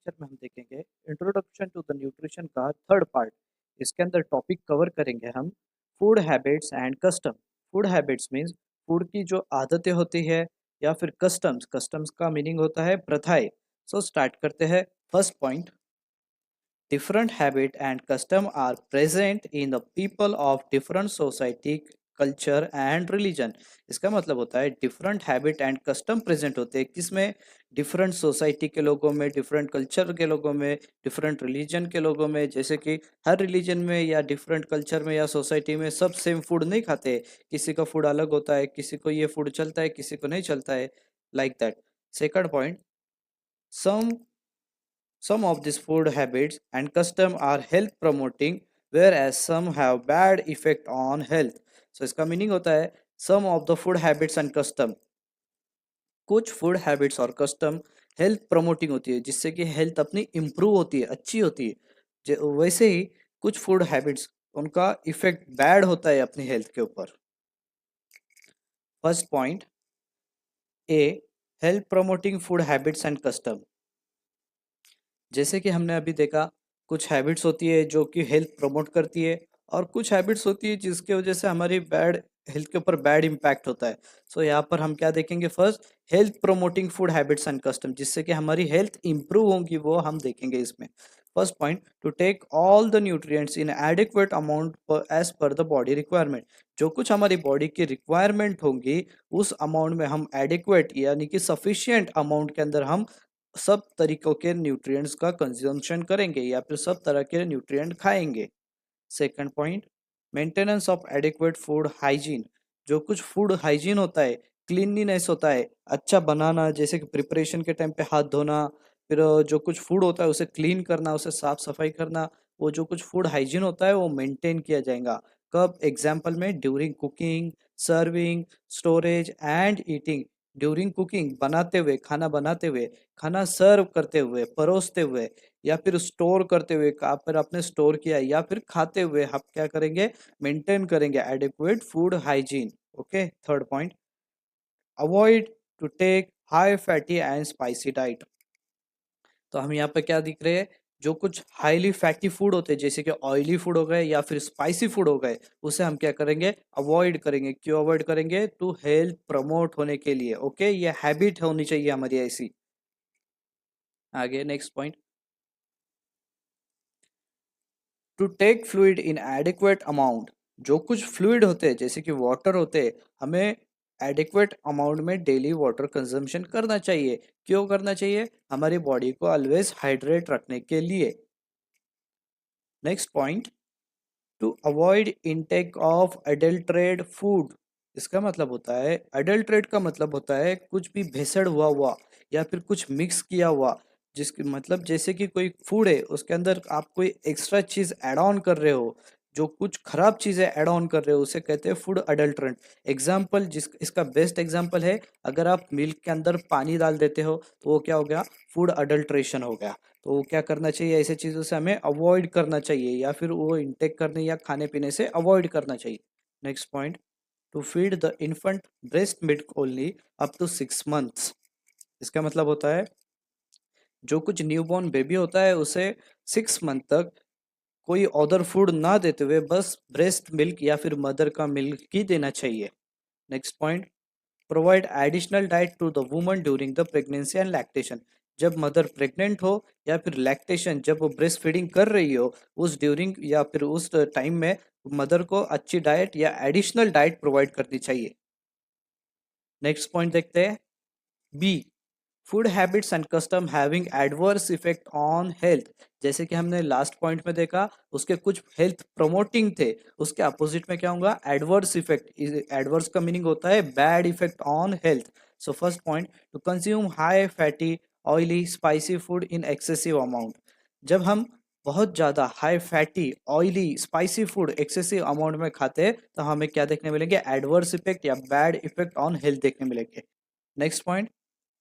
Lecture में हम देखेंगे इंट्रोडक्शन टू द न्यूट्रिशन का थर्ड पार्ट। इसके अंदर टॉपिक कवर करेंगे हम food habits and custom. Food habits means food की जो आदतें होती है, या फिर कस्टम्स। कस्टम्स का मीनिंग होता है प्रथाएं। सो स्टार्ट करते हैं। First point, different habit and custom are present in the people of different society, culture and religion. इसका मतलब होता है different habit and custom present होते हैं किसमें? डिफरेंट सोसाइटी के लोगों में, डिफरेंट कल्चर के लोगों में, डिफरेंट रिलीजन के लोगों में। जैसे कि हर रिलीजन में या डिफरेंट कल्चर में या सोसाइटी में सब सेम फूड नहीं खाते। किसी का फूड अलग होता है, किसी को ये फूड चलता है, किसी को नहीं चलता है, like that. Second point, some some of these food habits and custom are health promoting, whereas some have bad effect on health. So इसका मीनिंग होता है some of the food habits and custom, कुछ food habits और custom health promoting होती है जिससे कि health अपनी इम्प्रूव होती है, अच्छी होती है। वैसे ही कुछ फूड हैबिट्स उनका इफेक्ट बैड होता है अपनी हेल्थ के ऊपर। First point A, health promoting food habits and custom. जैसे कि हमने अभी देखा, कुछ हैबिट्स होती है जो कि हेल्थ प्रमोट करती है, और कुछ हैबिट्स होती है जिसके वजह से हमारी बैड हेल्थ के ऊपर बैड इम्पैक्ट होता है। सो यहाँ पर हम क्या देखेंगे? First, health promoting food habits and custom, जिससे कि हमारी हेल्थ इंप्रूव होगी, वो हम देखेंगे इसमें। First point, to take all the nutrients in adequate amount as per the body requirement. जो कुछ हमारी बॉडी की रिक्वायरमेंट होंगी उस अमाउंट में हम एडिक्वेट यानी कि सफिशिएंट अमाउंट के अंदर हम सब तरीकों के न्यूट्रिएंट्स का कंजम्पशन करेंगे, या फिर सब तरह के न्यूट्रिएंट खाएंगे। Second point, maintenance of adequate food hygiene. जो कुछ फूड हाइजीन होता है, क्लीनलीनेस होता है, अच्छा बनाना, जैसे कि प्रिपरेशन के टाइम पे हाथ धोना, फिर जो कुछ फूड होता है उसे क्लीन करना, उसे साफ सफाई करना, वो जो कुछ फूड हाइजीन होता है वो मेंटेन किया जाएगा। कब? एग्जाम्पल में during cooking, serving, storage and eating. During cooking, बनाते हुए, खाना बनाते हुए, खाना सर्व करते हुए, परोसते हुए, या फिर स्टोर करते हुए, कहाँ पर आपने स्टोर किया, या फिर खाते हुए आप क्या करेंगे? मेंटेन करेंगे adequate food hygiene. Okay. Third point, avoid to take high fatty and spicy diet. तो हम यहाँ पे क्या दिख रहे हैं? जो कुछ हाईली फैटी फूड होते हैं, जैसे कि ऑयली फूड हो गए या फिर स्पाइसी फूड हो गए, उसे हम क्या करेंगे? अवॉइड करेंगे। क्यों अवॉइड करेंगे? टू हेल्थ प्रमोट होने के लिए। ओके, ये हैबिट होनी चाहिए हमारी ऐसी। आगे next point, to take fluid in adequate amount. जो कुछ फ्लूइड होते हैं जैसे कि वाटर होते हैं, हमें एडिक्वेट अमाउंट में डेली वाटर कंजम्पशन करना चाहिए। क्यों करना चाहिए? हमारी बॉडी को ऑलवेज हाइड्रेट रखने के लिए। Next point, to avoid intake of adulterate food. इसका मतलब होता है, अडल्ट्रेट का मतलब होता है कुछ भी भेसड़ हुआ हुआ या फिर कुछ मिक्स किया हुआ। जिसके मतलब जैसे कि कोई फूड है उसके अंदर आप कोई एक्स्ट्रा चीज ऐड ऑन कर रहे हो, जो कुछ खराब चीजें ऐड ऑन कर रहे हो, उसे कहते हैं फूड अडल्ट्रेंट। एग्जाम्पल, जिस इसका बेस्ट एग्जाम्पल है, अगर आप मिल्क के अंदर पानी डाल देते हो तो वो क्या हो गया? फूड अडल्ट्रेशन हो गया। तो वो क्या करना चाहिए? ऐसे चीज़ों से हमें अवॉइड करना चाहिए, या फिर वो इंटेक करने या खाने पीने से अवॉइड करना चाहिए। Next point, to feed the infant breast milk only up to 6 months. इसका मतलब होता है जो कुछ न्यूबॉर्न बेबी होता है उसे 6 मंथ तक कोई अदर फूड ना देते हुए बस ब्रेस्ट मिल्क या फिर मदर का मिल्क ही देना चाहिए। Next point, provide additional diet to the woman during the pregnancy and lactation. जब मदर प्रेग्नेंट हो या फिर लैक्टेशन, जब वो ब्रेस्ट फीडिंग कर रही हो, उस ड्यूरिंग या फिर उस टाइम में मदर को अच्छी डाइट या एडिशनल डाइट प्रोवाइड करनी चाहिए। नेक्स्ट पॉइंट देखते हैं, B, food habits and custom having adverse effect on health. जैसे कि हमने लास्ट पॉइंट में देखा, उसके कुछ हेल्थ प्रमोटिंग थे, उसके अपोजिट में क्या होगा? Adverse effect. एडवर्स का मीनिंग होता है bad effect on health. So first point, to consume high fatty, oily, spicy food in excessive amount. जब हम बहुत ज़्यादा high fatty, oily, spicy food excessive amount में खाते हैं तो हमें क्या देखने मिलेंगे? एडवर्स इफेक्ट या बैड इफेक्ट ऑन हेल्थ देखने मिलेंगे। Next point,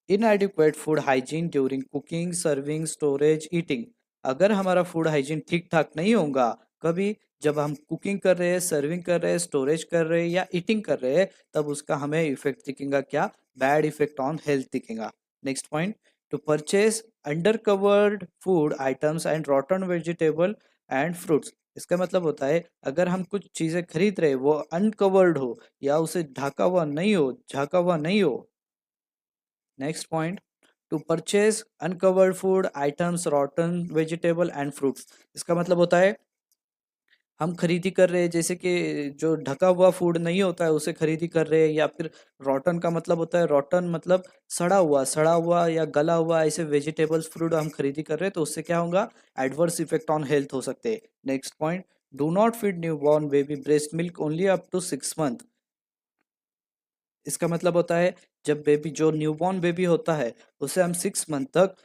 inadequate food hygiene during cooking, serving, storage, eating. अगर हमारा फूड हाइजीन ठीक ठाक नहीं होगा, कभी जब हम कुकिंग कर रहे हैं, सर्विंग कर रहे हैं, स्टोरेज कर रहे हैं या ईटिंग कर रहे हैं, तब उसका हमें इफेक्ट दिखेगा। क्या? बैड इफेक्ट ऑन हेल्थ दिखेगा। Next point, to purchase under covered food items and rotten vegetable and fruits. इसका मतलब होता है अगर हम कुछ चीजें खरीद रहे वो अनकवर्ड हो या उसे ढका हुआ नहीं हो, झाका हुआ नहीं हो। Next point, to purchase uncovered food items rotten vegetable and fruits. इसका मतलब होता है हम खरीदी कर रहे हैं, जैसे कि जो ढका हुआ फूड नहीं होता है उसे खरीदी कर रहे हैं, या फिर रॉटन का मतलब होता है, रॉटन मतलब सड़ा हुआ या गला हुआ ऐसे वेजिटेबल्स फ्रूट हम खरीदी कर रहे हैं तो उससे क्या होगा, एडवर्स इफेक्ट ऑन हेल्थ हो सकते हैं। Next point, do not feed new born baby breast milk only up to 6 month. इसका मतलब होता है जब बेबी, जो न्यूबॉर्न बेबी होता है उसे हम 6 मंथ तक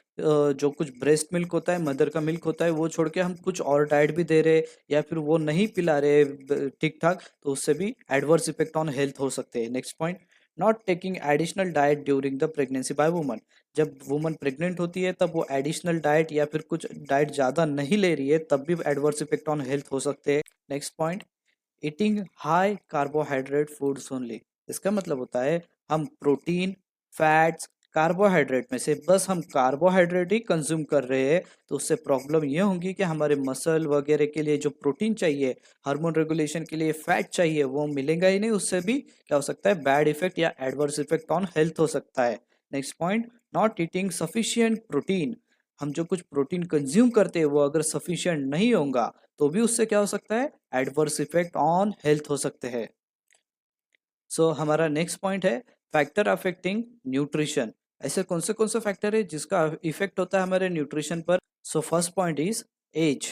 जो कुछ ब्रेस्ट मिल्क होता है, मदर का मिल्क होता है, वो छोड़ के हम कुछ और डाइट भी दे रहे या फिर वो नहीं पिला रहे ठीक ठाक, तो उससे भी एडवर्स इफेक्ट ऑन हेल्थ हो सकते हैं। Next point, not taking additional diet during the pregnancy bye woman. जब वुमन प्रेग्नेंट होती है तब वो एडिशनल डाइट या फिर कुछ डाइट ज़्यादा नहीं ले रही है तब भी एडवर्स इफेक्ट ऑन हेल्थ हो सकते हैं। Next point, eating high carbohydrate foods only. इसका मतलब होता है हम प्रोटीन, फैट्स, कार्बोहाइड्रेट में से बस हम कार्बोहाइड्रेट ही कंज्यूम कर रहे हैं, तो उससे प्रॉब्लम ये होगी कि हमारे मसल वगैरह के लिए जो प्रोटीन चाहिए, हार्मोन रेगुलेशन के लिए फैट चाहिए, वो मिलेगा ही नहीं। उससे भी क्या हो सकता है, बैड इफेक्ट या एडवर्स इफेक्ट ऑन हेल्थ हो सकता है। Next point, not eating sufficient protein. हम जो कुछ प्रोटीन कंज्यूम करते हैं वो अगर सफिशियंट नहीं होगा तो भी उससे क्या हो सकता है, एडवर्स इफेक्ट ऑन हेल्थ हो सकते हैं। सो हमारा नेक्स्ट पॉइंट है फैक्टर अफेक्टिंग न्यूट्रिशन। ऐसे कौन से फैक्टर है जिसका इफेक्ट होता है हमारे न्यूट्रिशन पर। So first point is age.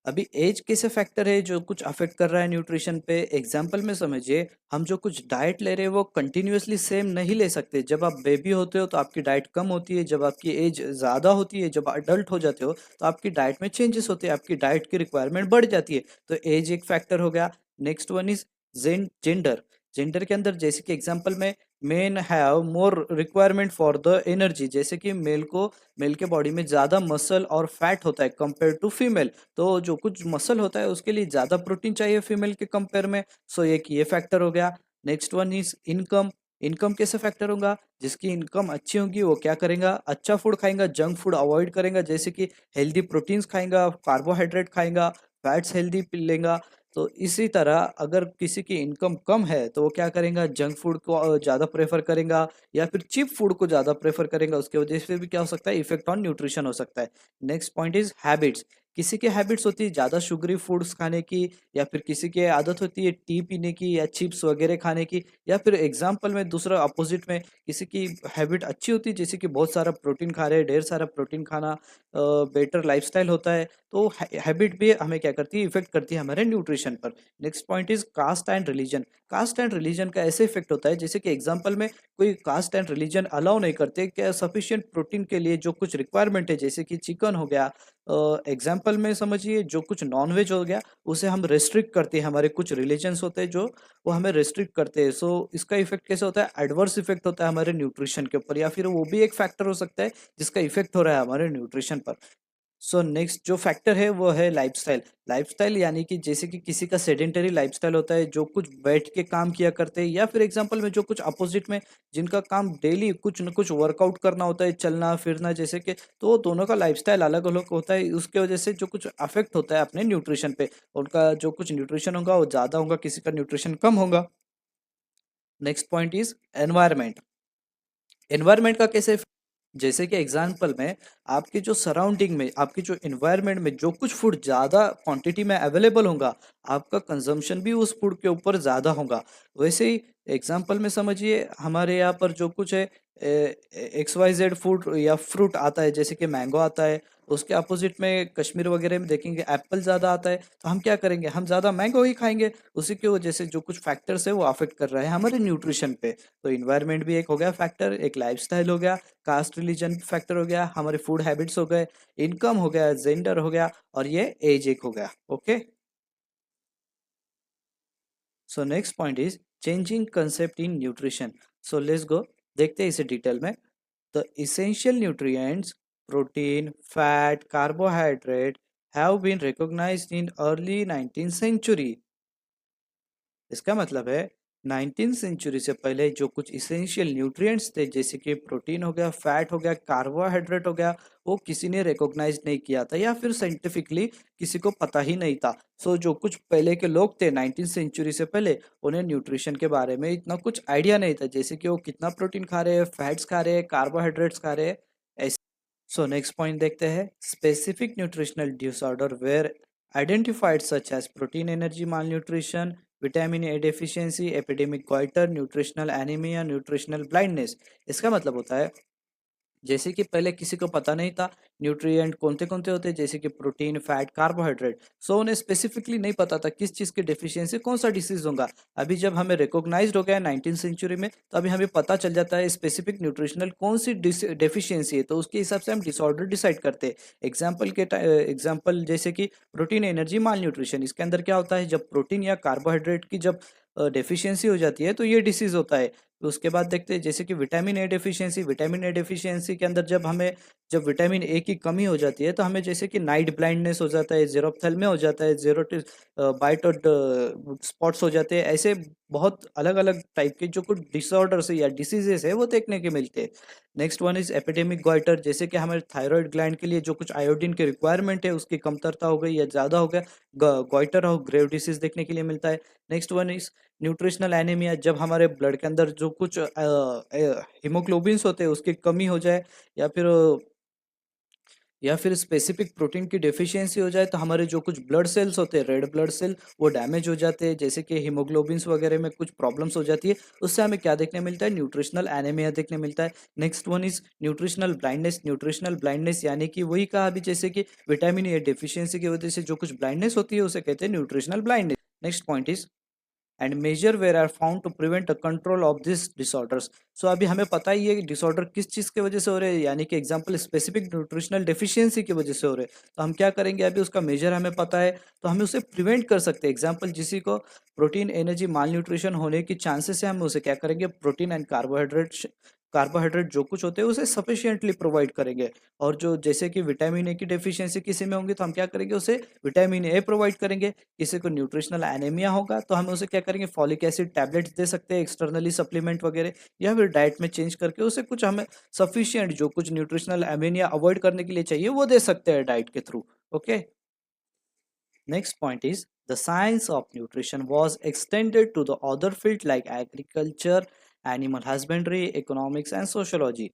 अभी एज कैसे फैक्टर है जो कुछ अफेक्ट कर रहा है न्यूट्रिशन पे। एग्जाम्पल में समझिए, हम जो कुछ डाइट ले रहे हैं वो कंटिन्यूअसली सेम नहीं ले सकते। जब आप बेबी होते हो तो आपकी डाइट कम होती है, जब आपकी एज ज़्यादा होती है, जब अडल्ट हो जाते हो तो आपकी डाइट में चेंजेस होते हैं, आपकी डाइट की रिक्वायरमेंट बढ़ जाती है। तो एज एक फैक्टर हो गया। Next one is gender. Gender के अंदर जैसे कि एग्जाम्पल में men have more requirement for the energy, जैसे कि मेल के बॉडी में ज़्यादा मसल और फैट होता है कंपेयर टू फीमेल, तो जो कुछ मसल होता है उसके लिए ज़्यादा प्रोटीन चाहिए फीमेल के कंपेयर में। सो एक ये फैक्टर हो गया। Next one is income. Income कैसे फैक्टर होगा, जिसकी इनकम अच्छी होगी वो क्या करेगा, अच्छा फूड खाएगा, जंक फूड अवॉइड करेगा, जैसे कि हेल्दी प्रोटीन्स खाएगा, कार्बोहाइड्रेट खाएगा, फैट्स हेल्दी पी लेगा। तो इसी तरह अगर किसी की इनकम कम है तो वो क्या करेगा, जंक फूड को ज़्यादा प्रेफर करेगा या फिर चीप फूड को ज़्यादा प्रेफर करेगा। उसकी वजह से भी क्या हो सकता है, इफेक्ट ऑन न्यूट्रिशन हो सकता है। Next point is habits. किसी की हैबिट्स होती है ज़्यादा शुगरी फूड्स खाने की, या फिर किसी की आदत होती है टी पीने की या चिप्स वगैरह खाने की, या फिर एग्जाम्पल में दूसरा अपोजिट में किसी की हैबिट अच्छी होती है जैसे कि बहुत सारा प्रोटीन खा रहे हैं, ढेर सारा प्रोटीन खाना बेटर लाइफस्टाइल होता है। तो हैबिट भी हमें क्या करती है, इफेक्ट करती है हमारे न्यूट्रिशन पर। Next point is caste and religion. Caste and religion का ऐसे इफेक्ट होता है जैसे कि एग्जाम्पल में कोई कास्ट एंड रिलीजन अलाउ नहीं करते क्या सफिशियंट प्रोटीन के लिए जो कुछ रिक्वायरमेंट है, जैसे कि चिकन हो गया, एग्जाम्पल में समझिए जो कुछ नॉन वेज हो गया उसे हम रेस्ट्रिक्ट करते हैं, हमारे कुछ रिलीजन्स होते हैं जो वो हमें रेस्ट्रिक्ट करते हैं। सो इसका इफेक्ट कैसे होता है, एडवर्स इफेक्ट होता है हमारे न्यूट्रिशन के ऊपर, या फिर वो भी एक फैक्टर हो सकता है जिसका इफेक्ट हो रहा है हमारे न्यूट्रिशन पर। सो नेक्स्ट जो फैक्टर है वो है लाइफस्टाइल। लाइफस्टाइल यानी कि जैसे कि किसी का सेडेंटरी लाइफस्टाइल होता है जो कुछ बैठ के काम किया करते हैं, या फिर एग्जांपल में जो कुछ अपोजिट में जिनका काम डेली कुछ न कुछ वर्कआउट करना होता है, चलना फिरना जैसे कि, तो दोनों का लाइफस्टाइल अलग अलग होता है, उसके वजह से जो कुछ अफेक्ट होता है अपने न्यूट्रिशन पे, उनका जो कुछ न्यूट्रिशन होगा वो ज़्यादा होगा, किसी का न्यूट्रिशन कम होगा। Next point is environment. Environment का कैसे, जैसे कि एग्जाम्पल में आपके जो सराउंडिंग में, आपके जो इन्वायरमेंट में जो कुछ फूड ज़्यादा क्वांटिटी में अवेलेबल होगा, आपका कंजम्पशन भी उस फूड के ऊपर ज़्यादा होगा। वैसे ही एग्जाम्पल में समझिए हमारे यहाँ पर जो कुछ है XYZ फूड या फ्रूट आता है, जैसे कि मैंगो आता है, उसके अपोजिट में कश्मीर वगैरह में देखेंगे एप्पल ज़्यादा आता है, तो हम क्या करेंगे, हम ज़्यादा मैंगो ही खाएंगे। उसी की वजह से जो कुछ फैक्टर्स है वो अफेक्ट कर रहा है हमारे न्यूट्रिशन पे। तो इन्वायरमेंट भी एक हो गया फैक्टर, एक लाइफस्टाइल हो गया, कास्ट रिलीजन फैक्टर हो गया, हमारे फूड हैबिट्स हो गए, इनकम हो गया, जेंडर हो गया, और ये एज एक हो गया। Okay, so next point is changing concept in nutrition. So let's go, देखते हैं इसे डिटेल में। The essential nutrients protein, fat, carbohydrate have been recognised in early 19th century. इसका मतलब है 19th सेंचुरी से पहले जो कुछ इसेंशियल न्यूट्रिएंट्स थे, जैसे कि प्रोटीन हो गया, फैट हो गया, कार्बोहाइड्रेट हो गया, वो किसी ने रिकॉग्नाइज नहीं किया था या फिर साइंटिफिकली किसी को पता ही नहीं था। सो जो कुछ पहले के लोग थे 19th सेंचुरी से पहले, उन्हें न्यूट्रिशन के बारे में इतना कुछ आइडिया नहीं था, जैसे कि वो कितना प्रोटीन खा रहे हैं, फैट्स खा रहे हैं, कार्बोहाइड्रेट्स खा रहे हैं, ऐसे। सो नेक्स्ट पॉइंट देखते हैं, specific nutritional disorder were identified such as protein energy malnutrition, vitamin A deficiency, epidemic goitre, nutritional anaemia, nutritional blindness. इसका मतलब होता है, जैसे कि पहले किसी को पता नहीं था न्यूट्रिएंट कौन कौन से होते हैं, जैसे कि प्रोटीन, फैट, कार्बोहाइड्रेट। सो उन्हें स्पेसिफिकली नहीं पता था किस चीज़ की डेफिशिएंसी कौन सा डिसीज होगा। अभी जब हमें रिकॉग्नाइज्ड हो गया है 19th सेंचुरी में, तो अभी हमें पता चल जाता है स्पेसिफिक न्यूट्रिशनल कौन सी डेफिशिएंसी है, तो उसके हिसाब से हम डिसऑर्डर डिसाइड करते हैं। एग्जाम्पल जैसे कि प्रोटीन एनर्जी माल न्यूट्रिशन, इसके अंदर क्या होता है, जब प्रोटीन या कार्बोहाइड्रेट की जब डेफिशिएंसी हो जाती है तो ये डिसीज होता है। तो उसके बाद देखते हैं जैसे कि विटामिन ए डेफिशिएंसी के अंदर जब विटामिन ए की कमी हो जाती है तो हमें जैसे कि नाइट ब्लाइंडनेस हो जाता है, ज़ेरोप्थेल्मिया हो जाता है, बाइट और स्पॉट्स हो जाते हैं। ऐसे बहुत अलग-अलग टाइप के जो कुछ डिसऑर्डर्स है या डिसीजेस है वो देखने के मिलते हैं। Next one is epidemic goitre, जैसे कि हमारे थायराइड ग्लैंड के लिए जो कुछ आयोडीन की रिक्वायरमेंट है उसकी कमतरता हो गई या ज़्यादा हो गया, गॉइटर और ग्रेव डिसीज देखने के लिए मिलता है। Next one is nutritional anaemia, जब हमारे ब्लड के अंदर जो कुछ हीमोग्लोबिन्स होते हैं उसकी कमी हो जाए, या फिर स्पेसिफिक प्रोटीन की डेफिशिएंसी हो जाए, तो हमारे जो कुछ ब्लड सेल्स होते हैं, रेड ब्लड सेल, वो डैमेज हो जाते हैं, जैसे कि हीमोग्लोबिन्स वगैरह में कुछ प्रॉब्लम्स हो जाती है। उससे हमें क्या देखने मिलता है, न्यूट्रिशनल एनीमिया देखने मिलता है। Next one is nutritional blindness यानी कि वही कहा अभी, जैसे कि विटामिन ए डेफिशिएंसी की वजह से जो कुछ ब्लाइंडनेस होती है उसे कहते हैं nutritional blindness. Next point is and major where are found to prevent the control of this disorders. So अभी हमें पता ही है कि डिसऑर्डर किस चीज़ की वजह से हो रहे हैं, यानी कि एग्जांपल स्पेसिफिक न्यूट्रिशनल डेफिशिएंसी की वजह से हो रहे हैं। तो हम क्या करेंगे, अभी उसका मेजर हमें पता है तो हमें उसे प्रिवेंट कर सकते हैं। एग्जांपल, किसी को प्रोटीन एनर्जी माल न्यूट्रिशन होने की चांसेस है, हम उसे क्या करेंगे, प्रोटीन एंड कार्बोहाइड्रेट जो कुछ होते हैं उसे सफिशिएंटली प्रोवाइड करेंगे। और जो जैसे कि विटामिन ए की डेफिशिएंसी किसी में होंगी तो हम क्या करेंगे, उसे विटामिन ए प्रोवाइड करेंगे। किसी को न्यूट्रिशनल एनीमिया होगा तो हम उसे क्या करेंगे, फॉलिक एसिड टैबलेट्स दे सकते हैं एक्सटर्नली, सप्लीमेंट वगैरह, या फिर डाइट में चेंज करके उसे कुछ हमें सफिशिएंट जो कुछ न्यूट्रिशनल एनीमिया अवॉइड करने के लिए चाहिए वो दे सकते हैं डाइट के through. Okay, next point is the science of nutrition was extended to the other field like agriculture, animal husbandry, economics and sociology।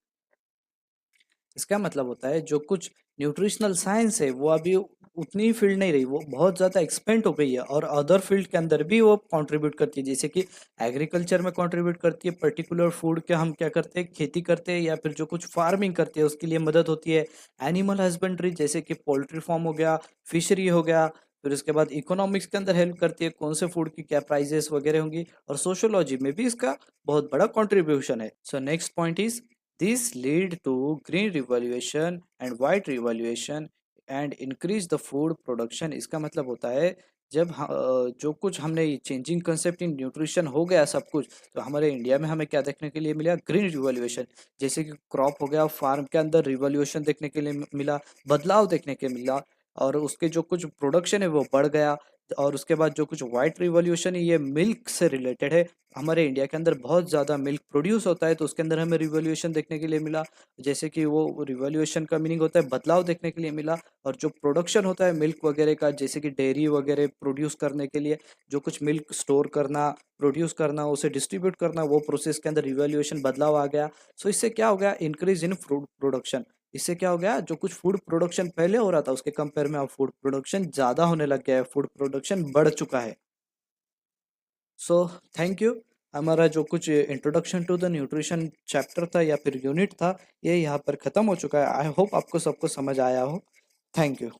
इसका मतलब होता है जो कुछ न्यूट्रिशनल साइंस है वो अभी उतनी फील्ड नहीं रही, वो बहुत ज़्यादा एक्सपेंड हो गई है और अदर फील्ड के अंदर भी वो कंट्रीब्यूट करती है। जैसे कि एग्रीकल्चर में कंट्रीब्यूट करती है, पर्टिकुलर फूड के हम क्या करते हैं, खेती करते हैं, या फिर जो कुछ फार्मिंग करते हैं उसके लिए मदद होती है। एनिमल हस्बेंड्री, जैसे कि पोल्ट्री फार्म हो गया, फिशरी हो गया। फिर उसके बाद इकोनॉमिक्स के अंदर हेल्प करती है, कौन से फूड की क्या प्राइजेस वगैरह होंगी। और सोशोलॉजी में भी इसका बहुत बड़ा कंट्रीब्यूशन है। सो next point is this lead to green revaluation and white revaluation and increase the food production। इसका मतलब होता है जब जो कुछ हमने चेंजिंग कंसेप्ट इन न्यूट्रिशन हो गया सब कुछ, तो हमारे इंडिया में हमें क्या देखने के लिए मिला, ग्रीन रिवॉल्यूशन। जैसे कि क्रॉप हो गया, फार्म के अंदर रिवॉल्यूशन देखने के लिए मिला, बदलाव देखने के मिला, और उसके जो कुछ प्रोडक्शन है वो बढ़ गया। और उसके बाद जो कुछ वाइट रिवॉल्यूशन है ये मिल्क से रिलेटेड है। हमारे इंडिया के अंदर बहुत ज़्यादा मिल्क प्रोड्यूस होता है तो उसके अंदर हमें रिवॉल्यूशन देखने के लिए मिला। जैसे कि वो रिवॉल्यूशन का मीनिंग होता है बदलाव देखने के लिए मिला। और जो प्रोडक्शन होता है मिल्क वगैरह का, जैसे कि डेयरी वगैरह प्रोड्यूस करने के लिए जो कुछ मिल्क स्टोर करना, प्रोड्यूस करना, उसे डिस्ट्रीब्यूट करना, वो प्रोसेस के अंदर रिवॉल्यूशन बदलाव आ गया। सो इससे क्या हो गया, इंक्रीज इन फूड प्रोडक्शन। इससे क्या हो गया, जो कुछ फूड प्रोडक्शन पहले हो रहा था उसके कंपेयर में अब फूड प्रोडक्शन ज़्यादा होने लग गया है, फूड प्रोडक्शन बढ़ चुका है। So thank you. हमारा जो कुछ introduction to the nutrition chapter था या फिर यूनिट था, ये यहाँ पर ख़त्म हो चुका है। आई होप आपको सबको समझ आया हो। Thank you.